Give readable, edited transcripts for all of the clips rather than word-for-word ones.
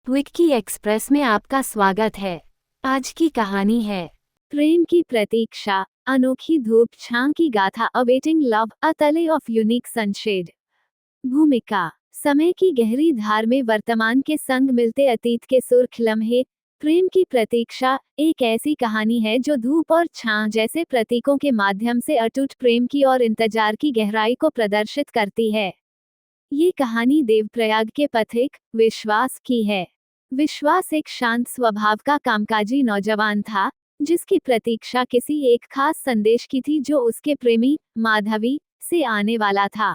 Vicky express में आपका स्वागत है। आज की कहानी है प्रेम की प्रतीक्षा, अनोखी धूप छां की गाथा, अवेटिंग लव, अ तले ऑफ यूनिक सनशेड। भूमिका: समय की गहरी धार में वर्तमान के संग मिलते अतीत के सुर्ख लम्हे। प्रेम की प्रतीक्षा एक ऐसी कहानी है जो धूप और छां जैसे प्रतीकों के माध्यम से अटूट प्रेम की और इंतजार की गहराई को प्रदर्शित करती है। ये कहानी देवप्रयाग के पथिक विश्वास की है। विश्वास एक शांत स्वभाव का कामकाजी नौजवान था, जिसकी प्रतीक्षा किसी एक खास संदेश की थी जो उसके प्रेमी माधवी से आने वाला था।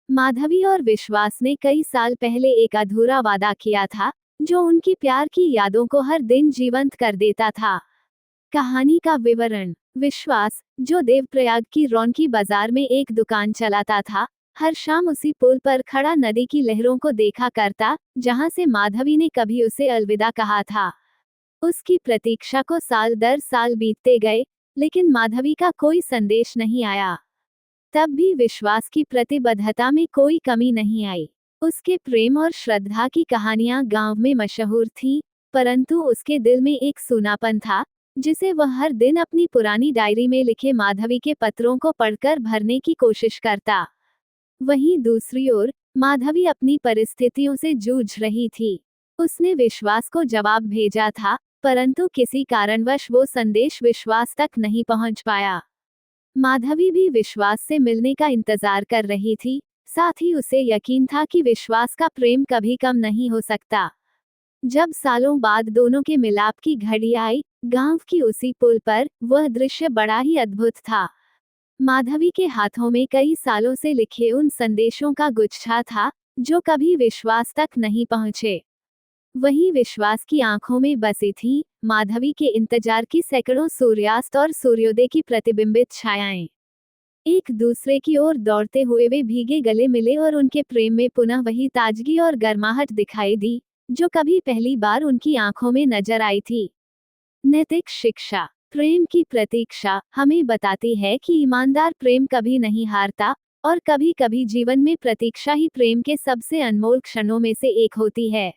माधवी और विश्वास ने कई साल पहले एक अधूरा वादा किया था, जो उनकी प्यार की यादों को हर दिन जीवंत कर देता था। कहानी का विवरण: विश्वास, जो देवप्रयाग की रौनकी बाजार में एक दुकान चलाता था, हर शाम उसी पुल पर खड़ा नदी की लहरों को देखा करता, जहां से माधवी ने कभी उसे अलविदा कहा था। उसकी प्रतीक्षा को साल दर साल बीतते गए, लेकिन माधवी का कोई संदेश नहीं आया। तब भी विश्वास की प्रतिबद्धता में कोई कमी नहीं आई। उसके प्रेम और श्रद्धा की कहानियां गांव में मशहूर थीं, परंतु उसके दिल में एक सूनापन था, जिसे वह हर दिन अपनी पुरानी डायरी में लिखे माधवी के पत्रों को पढ़कर भरने की कोशिश करता। वहीं दूसरी ओर माधवी अपनी परिस्थितियों से जूझ रही थी। उसने विश्वास को जवाब भेजा था, परंतु किसी कारणवश वो संदेश विश्वास तक नहीं पहुंच पाया। माधवी भी विश्वास से मिलने का इंतजार कर रही थी, साथ ही उसे यकीन था कि विश्वास का प्रेम कभी कम नहीं हो सकता। जब सालों बाद दोनों के मिलाप की घड़ी आई, गांव की उसी पुल पर, वह दृश्य बड़ा ही अद्भुत था। माधवी के हाथों में कई सालों से लिखे उन संदेशों का गुच्छा था, जो कभी विश्वास तक नहीं पहुंचे। वहीं विश्वास की आंखों में बसी थी माधवी के इंतजार की सैकड़ों सूर्यास्त और सूर्योदय की प्रतिबिंबित छायाएं। एक दूसरे की ओर दौड़ते हुए वे भीगे गले मिले और उनके प्रेम में पुनः वही ताजगी और गर्माहट दिखाई दी, जो कभी पहली बार उनकी आंखों में नजर आई थी। नैतिक शिक्षा: प्रेम की प्रतीक्षा हमें बताती है कि ईमानदार प्रेम कभी नहीं हारता, और कभी कभी जीवन में प्रतीक्षा ही प्रेम के सबसे अनमोल क्षणों में से एक होती है।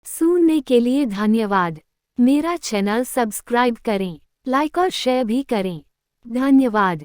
सुनने के लिए धन्यवाद। मेरा चैनल सब्सक्राइब करें, लाइक और शेयर भी करें। धन्यवाद।